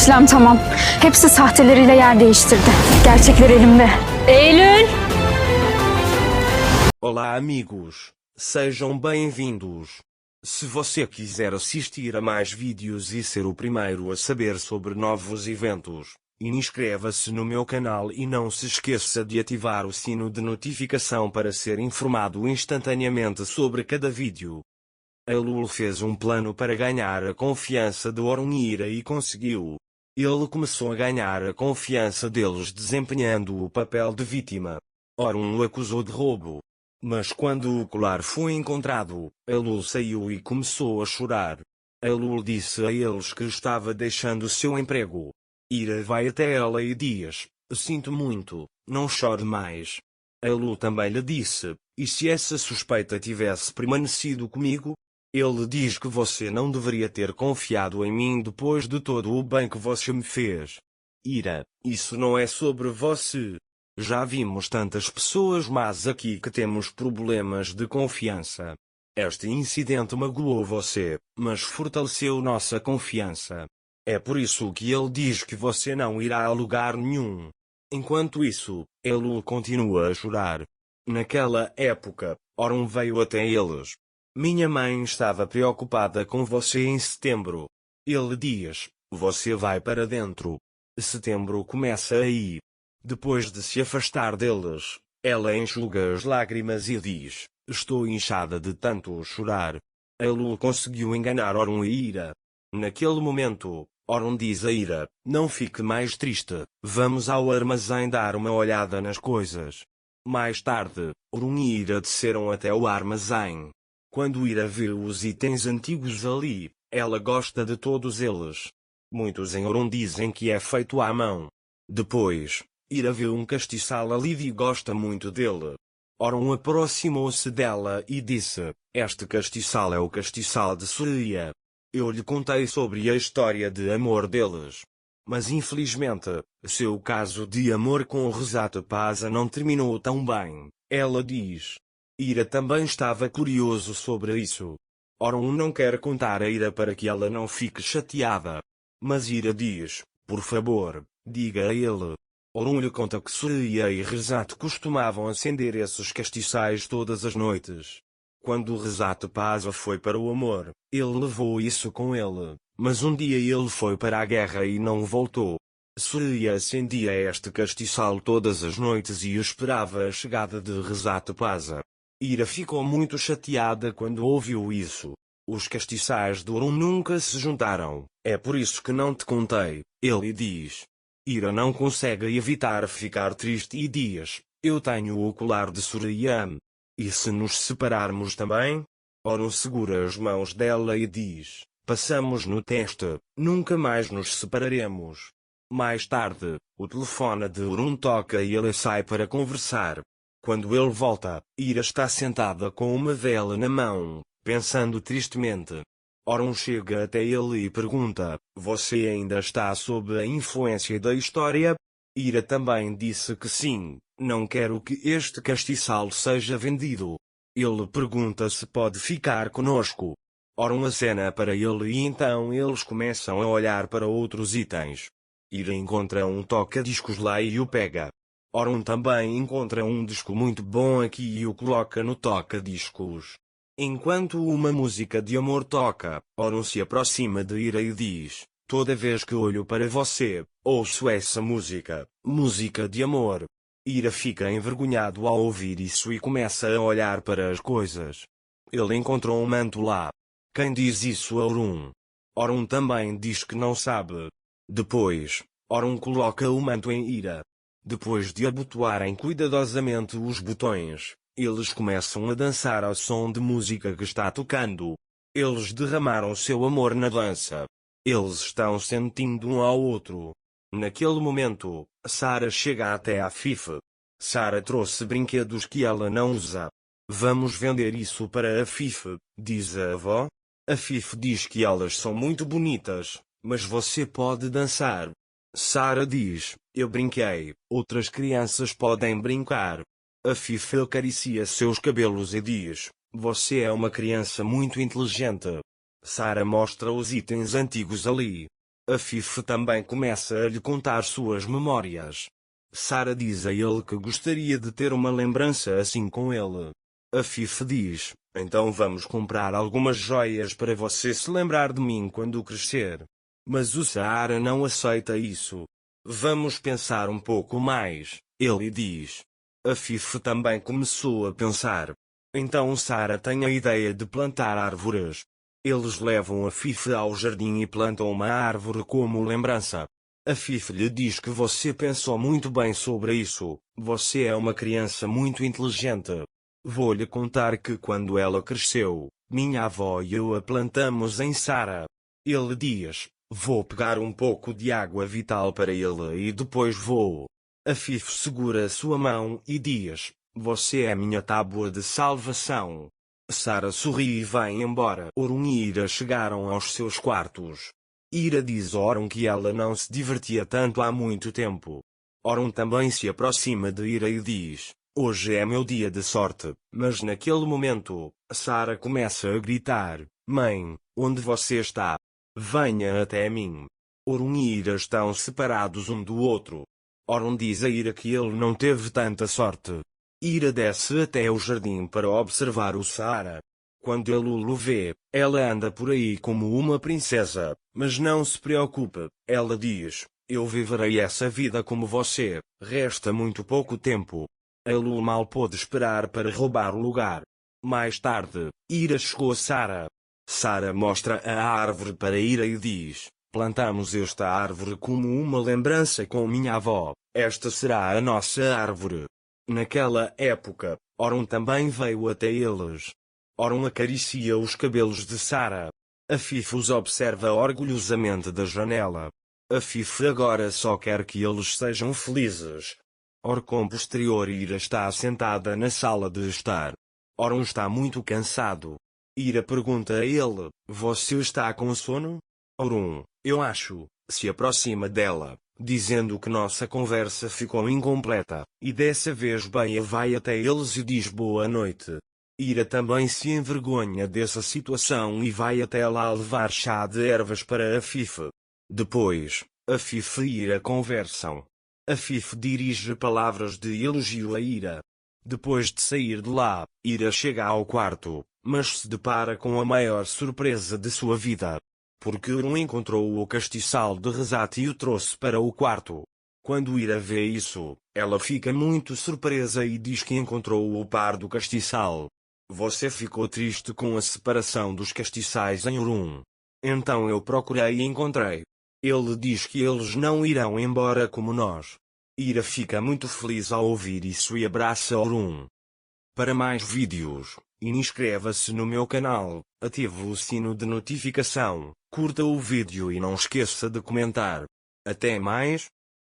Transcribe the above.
İşlem tamam. Hepsi sahteleriyle yer değiştirdi. Gerçekler elimde. Eylül! Olá amigos, sejam bem-vindos. Se você quiser assistir a mais vídeos e ser o primeiro a saber sobre novos eventos, inscreva-se no meu canal e não se esqueça de ativar o sino de notificação para ser informado instantaneamente sobre cada vídeo. A Lulu fez um plano para ganhar a confiança de Orunmila e conseguiu. Ele começou a ganhar a confiança deles desempenhando o papel de vítima. Orun o acusou de roubo. Mas quando o colar foi encontrado, a Lulu saiu e começou a chorar. A Lulu disse a eles que estava deixando seu emprego. Ira vai até ela e diz: "Sinto muito, não chore mais." A Lulu também lhe disse: "E se essa suspeita tivesse permanecido comigo?" Ele diz que você não deveria ter confiado em mim depois de todo o bem que você me fez. Ira, isso não é sobre você. Já vimos tantas pessoas más aqui que temos problemas de confiança. Este incidente magoou você, mas fortaleceu nossa confiança. É por isso que ele diz que você não irá a lugar nenhum. Enquanto isso, ele continua a chorar. Naquela época, Orun veio até eles. Minha mãe estava preocupada com você em setembro. Ele diz: "Você vai para dentro." Setembro começa aí. Depois de se afastar deles, ela enxuga as lágrimas e diz: "Estou inchada de tanto chorar." A Lulu conseguiu enganar Orun e Ira. Naquele momento, Orun diz a Ira: "Não fique mais triste, vamos ao armazém dar uma olhada nas coisas." Mais tarde, Orun e Ira desceram até o armazém. Quando Ira viu os itens antigos ali, ela gosta de todos eles. Muitos em Orun dizem que é feito à mão. Depois, Ira viu um castiçal ali e gosta muito dele. Orun aproximou-se dela e disse: "Este castiçal é o castiçal de Surya. Eu lhe contei sobre a história de amor deles. Mas infelizmente, seu caso de amor com Rezatopasa não terminou tão bem." Ela diz. Ira também estava curioso sobre isso. Orun não quer contar a Ira para que ela não fique chateada. Mas Ira diz: "Por favor, diga a ele." Orun lhe conta que Surya e Rezat costumavam acender esses castiçais todas as noites. Quando Rezatopasa foi para o amor, ele levou isso com ele, mas um dia ele foi para a guerra e não voltou. Surya acendia este castiçal todas as noites e esperava a chegada de Rezatopasa. Ira ficou muito chateada quando ouviu isso. Os castiçais de Orun nunca se juntaram, é por isso que não te contei, ele diz. Ira não consegue evitar ficar triste e diz: "Eu tenho o colar de Surya. E se nos separarmos também?" Orun segura as mãos dela e diz: "Passamos no teste, nunca mais nos separaremos." Mais tarde, o telefone de Orun toca e ele sai para conversar. Quando ele volta, Ira está sentada com uma vela na mão, pensando tristemente. Orun chega até ele e pergunta: "Você ainda está sob a influência da história?" Ira também disse que sim, não quero que este castiçal seja vendido. Ele pergunta se pode ficar conosco. Orun acena para ele e então eles começam a olhar para outros itens. Ira encontra um toca-discos lá e o pega. Orun também encontra um disco muito bom aqui e o coloca no toca-discos. Enquanto uma música de amor toca, Orun se aproxima de Ira e diz: "Toda vez que olho para você, ouço essa música, música de amor." Ira fica envergonhado ao ouvir isso e começa a olhar para as coisas. Ele encontrou um manto lá. Quem diz isso a Orun? Orun também diz que não sabe. Depois, Orun coloca o manto em Ira. Depois de abotoarem cuidadosamente os botões, eles começam a dançar ao som de música que está tocando. Eles derramaram seu amor na dança. Eles estão sentindo um ao outro. Naquele momento, Sarah chega até a Fife. Sarah trouxe brinquedos que ela não usa. "Vamos vender isso para a Fife", diz a avó. A Fife diz que elas são muito bonitas, mas você pode dançar. Sarah diz: "Eu brinquei, outras crianças podem brincar." A Fife acaricia seus cabelos e diz: "Você é uma criança muito inteligente." Sarah mostra os itens antigos ali. Afif também começa a lhe contar suas memórias. Sarah diz a ele que gostaria de ter uma lembrança assim com ele. Afif diz: então vamos comprar algumas joias para você se lembrar de mim quando crescer. Mas o Sarah não aceita isso. Vamos pensar um pouco mais, ele diz. Afif também começou a pensar. Então Sarah tem a ideia de plantar árvores. Eles levam Afif ao jardim e plantam uma árvore como lembrança. Afif lhe diz que você pensou muito bem sobre isso, você é uma criança muito inteligente. Vou-lhe contar que quando ela cresceu, minha avó e eu a plantamos em Sarah. Ele diz: vou pegar um pouco de água vital para ele e depois vou. Afif segura sua mão e diz: você é minha tábua de salvação. Sarah sorri e vai embora. Orun e Ira chegaram aos seus quartos. Ira diz a Orun que ela não se divertia tanto há muito tempo. Orun também se aproxima de Ira e diz: hoje é meu dia de sorte. Mas naquele momento, Sarah começa a gritar: mãe, onde você está? Venha até mim. Orun e Ira estão separados um do outro. Orun diz a Ira que ele não teve tanta sorte. Ira desce até o jardim para observar o Sarah. Quando ele o vê, ela anda por aí como uma princesa, mas não se preocupe, ela diz: eu viverei essa vida como você, resta muito pouco tempo. Ele mal pôde esperar para roubar o lugar. Mais tarde, Ira chegou a Sarah. Sarah mostra a árvore para Ira e diz: plantamos esta árvore como uma lembrança com minha avó, esta será a nossa árvore. Naquela época, Orun também veio até eles. Orun acaricia os cabelos de Sarah. Afif os observa orgulhosamente da janela. Afif agora só quer que eles sejam felizes. Com posterior Ira está sentada na sala de estar. Orun está muito cansado. Ira pergunta a ele: você está com sono? Orun, eu acho, se aproxima dela, dizendo que nossa conversa ficou incompleta, e dessa vez Bea vai até eles e diz boa noite. Ira também se envergonha dessa situação e vai até lá levar chá de ervas para Afif. Depois, Afif e Ira conversam. Afif dirige palavras de elogio a Ira. Depois de sair de lá, Ira chega ao quarto, mas se depara com a maior surpresa de sua vida. Porque Orun encontrou o castiçal de Rezat e o trouxe para o quarto. Quando Ira vê isso, ela fica muito surpresa e diz que encontrou o par do castiçal. Você ficou triste com a separação dos castiçais em Orun. Então eu procurei e encontrei. Ele diz que eles não irão embora como nós. Ira fica muito feliz ao ouvir isso e abraça Orun. Para mais vídeos, inscreva-se no meu canal, ative o sino de notificação, curta o vídeo e não esqueça de comentar. Até mais.